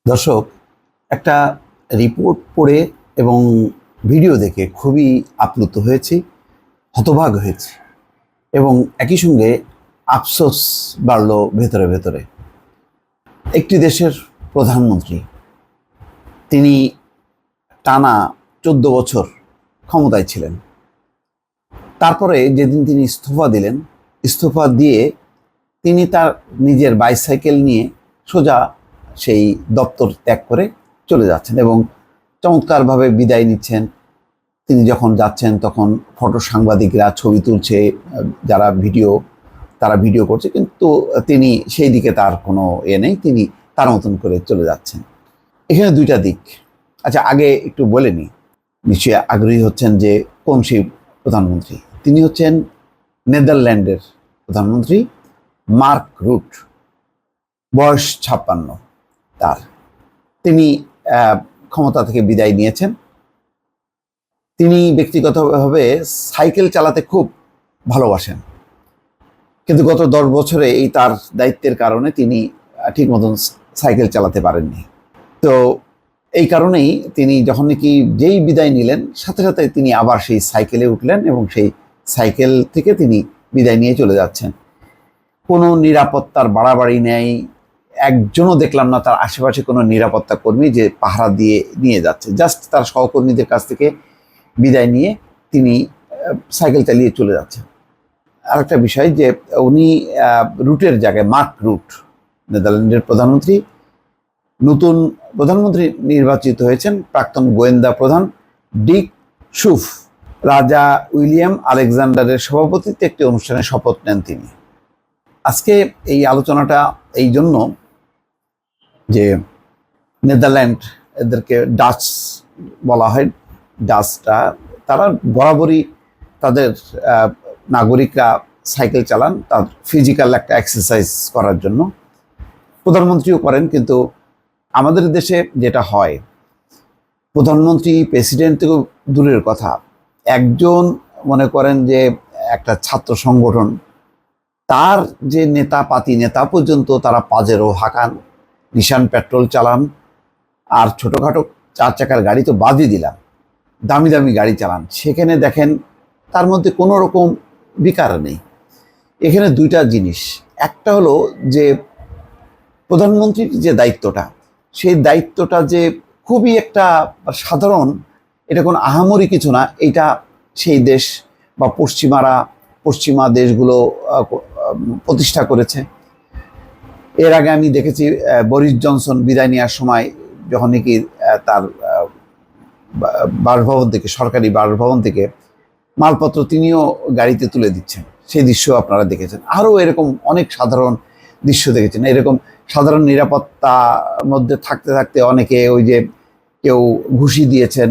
দর্শক, একটা রিপোর্ট পড়ে এবং ভিডিও দেখে খুবই আপ্লুত হয়েছি, হতবাক হয়েছি এবং একই সঙ্গে আফসোস বাড়লো ভেতরে ভেতরে। একটি দেশের প্রধানমন্ত্রী, তিনি টানা 14 বছর ক্ষমতায় ছিলেন। তারপরে যেদিন তিনি ইস্তফা দিলেন, ইস্তফা দিয়ে তিনি তার নিজের বাইসাইকেল নিয়ে সোজা সেই দপ্তর ত্যাগ করে চলে যাচ্ছেন এবং চমৎকারভাবে বিদায় নিচ্ছেন। তিনি যখন যাচ্ছেন তখন ফটো সাংবাদিকরা ছবি তুলছে, তারা ভিডিও করছে, কিন্তু তিনি সেই দিকে তার কোনো নেই, তিনি তার মতন করে চলে যাচ্ছেন। এখানে দুইটা দিক। আচ্ছা, আগে একটু বলে নিই, নিশ্চয়ই আগ্রহী হচ্ছেন যে কোন সেই প্রধানমন্ত্রী। তিনি হচ্ছেন নেদারল্যান্ডের প্রধানমন্ত্রী মার্ক রুট, বয়স 56 তার। তিনি ক্ষমতা থেকে বিদায় নিয়েছেন। তিনি ব্যক্তিগতভাবে সাইকেল চালাতে খুব ভালোবাসেন, কিন্তু গত 10 বছরে এই তার দায়িত্বের কারণে তিনি ঠিক মতন সাইকেল চালাতে পারেননি। তো এই কারণেই তিনি যখন নাকি যেই বিদায় নিলেন, সাথে সাথে তিনি আবার সেই সাইকেলে উঠলেন এবং সেই সাইকেল থেকে তিনি বিদায় নিয়ে চলে যাচ্ছেন। কোনো নিরাপত্তার বাড়াবাড়ি নেই, একজনও দেখলাম না তার আশেপাশে কোনো নিরাপত্তা কর্মী যে পাহারা দিয়ে নিয়ে যাচ্ছে। জাস্ট তার সহকর্মীদের কাছ থেকে বিদায় নিয়ে তিনি সাইকেল চালিয়ে চলে যাচ্ছেন। আর একটা বিষয় যে উনি রুটের জায়গায় মার্ক রুট, নেদারল্যান্ডের প্রধানমন্ত্রী, নতুন প্রধানমন্ত্রী নির্বাচিত হয়েছেন প্রাক্তন গোয়েন্দা প্রধান ডিক শুফ। রাজা উইলিয়াম আলেকজান্ডারের সভাপতিত্বে একটি অনুষ্ঠানে শপথ নেন তিনি। আজকে এই আলোচনাটা এই জন্য যে নেদারল্যান্ড, এদেরকে ডাচ বলা হয়, ডাচটা তারা বরাবরই তাদের নাগরিকরা সাইকেল চালান তার ফিজিক্যাল একটা এক্সারসাইজ করার জন্য, প্রধানমন্ত্রীও করেন। কিন্তু আমাদের দেশে যেটা হয়, প্রধানমন্ত্রী প্রেসিডেন্ট থেকে দূরের কথা, একজন মনে করেন যে একটা ছাত্র সংগঠন, তার যে নেতা পর্যন্ত তারা পাজেরো হাঁকান, নিশান পেট্রোল চালান, আর ছোটোখাটো 4 চাকার গাড়ি তো বাদই দিলাম, দামি দামি গাড়ি চালান। সেখানে দেখেন তার মধ্যে কোনো রকম বিকার নেই। এখানে দুইটা জিনিস, একটা হলো যে প্রধানমন্ত্রীর যে দায়িত্বটা, সেই দায়িত্বটা যে খুবই একটা সাধারণ, এটা কোনো আহামরি কিছু না। এটা সেই দেশ বা পশ্চিমা দেশগুলো প্রতিষ্ঠা করেছে। এর আগে আমি দেখেছি বরিস জনসন বিদায় নেওয়ার সময় যখন নাকি তার বাসভবন থেকে, সরকারি বাসভবন থেকে মালপত্র তিনিও গাড়িতে তুলে দিচ্ছেন, সেই দৃশ্য আপনারা দেখেছেন। আরও এরকম অনেক সাধারণ দৃশ্য দেখেছেন। এরকম সাধারণ নিরাপত্তার মধ্যে থাকতে থাকতে অনেকে ওই যে কেউ ঘুষি দিয়েছেন,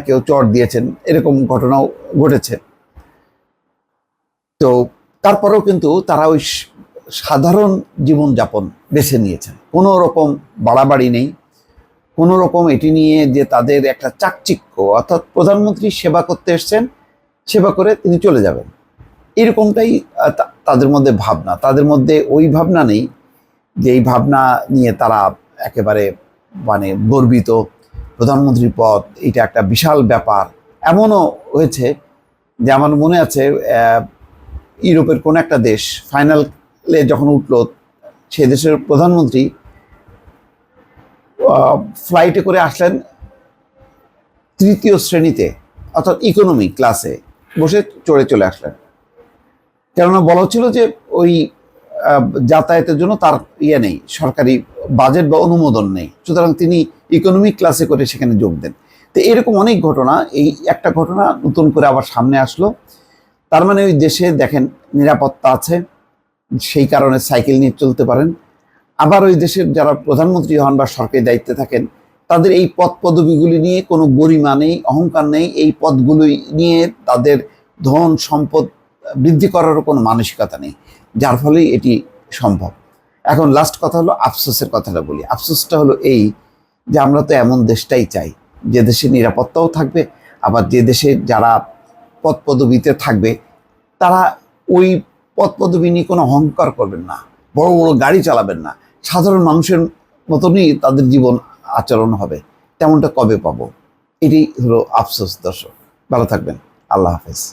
কেউ চট দিয়েছেন, এরকম ঘটনাও ঘটেছে। তো তারপরেও কিন্তু তারা ওই সাধারণ জীবনযাপন বেছে নিয়েছেন, কোনো রকম বাড়াবাড়ি নেই, কোনো রকম এটি নিয়ে যে তাদের একটা চাকচিক্য, অর্থাৎ প্রধানমন্ত্রী সেবা করতে এসছেন, সেবা করে তিনি চলে যাবেন, এরকমটাই তাদের মধ্যে ভাবনা। তাদের মধ্যে ওই ভাবনা নেই যে এই ভাবনা নিয়ে তারা একেবারে মানে গর্বিত, প্রধানমন্ত্রীর পদ এটা একটা বিশাল ব্যাপার। এমনও হয়েছে যে আমার মনে আছে ইউরোপের কোনো একটা দেশ ফাইনালে যখন উঠল, সে দেশের প্রধানমন্ত্রী ফ্লাইটে করে আসলেন 3য় শ্রেণীতে, অর্থাৎ ইকোনমি ক্লাসে বসে চলে আসলেন। কেননা বলা হচ্ছিল যে ওই যাতায়াতের জন্য তার নেই, সরকারি বাজেট বা অনুমোদন নেই, সুতরাং তিনি ইকোনমিক ক্লাসে করে সেখানে যোগ দেন। তো এরকম অনেক ঘটনা, এই একটা ঘটনা নতুন করে আবার সামনে আসলো। তার মানে ওই দেশে দেখেন নিরাপত্তা আছে, সেই কারণে সাইকেল নিয়ে চলতে পারেন। আবার ওই দেশের যারা প্রধানমন্ত্রী হন বা সরকারি দায়িত্বে থাকেন, তাদের এই পদ পদবিগুলি নিয়ে কোনো গরিমা নেই, অহংকার নেই। এই পদগুলি নিয়ে তাদের ধন সম্পদ বৃদ্ধি করারও কোনো মানসিকতা নেই, যার ফলেই এটি সম্ভব। এখন লাস্ট কথা হলো আফসোসের কথাটা বলি। আফসোসটা হলো এই যে আমরা তো এমন দেশটাই চাই যে দেশে নিরাপত্তাও থাকবে, আবার যে দেশে যারা পদ পদবিতে থাকবে তারা ওই পদ পদবি নিয়ে কোনো অহংকার করবেন না, বড় বড় গাড়ি চালাবেন না, সাধারণ মানুষের মতনই তাদের জীবন আচরণ হবে, তেমনটা কবে পাবো? এটাই হলো আফসোস। দর্শক ভালো থাকবেন, আল্লাহ হাফেজ।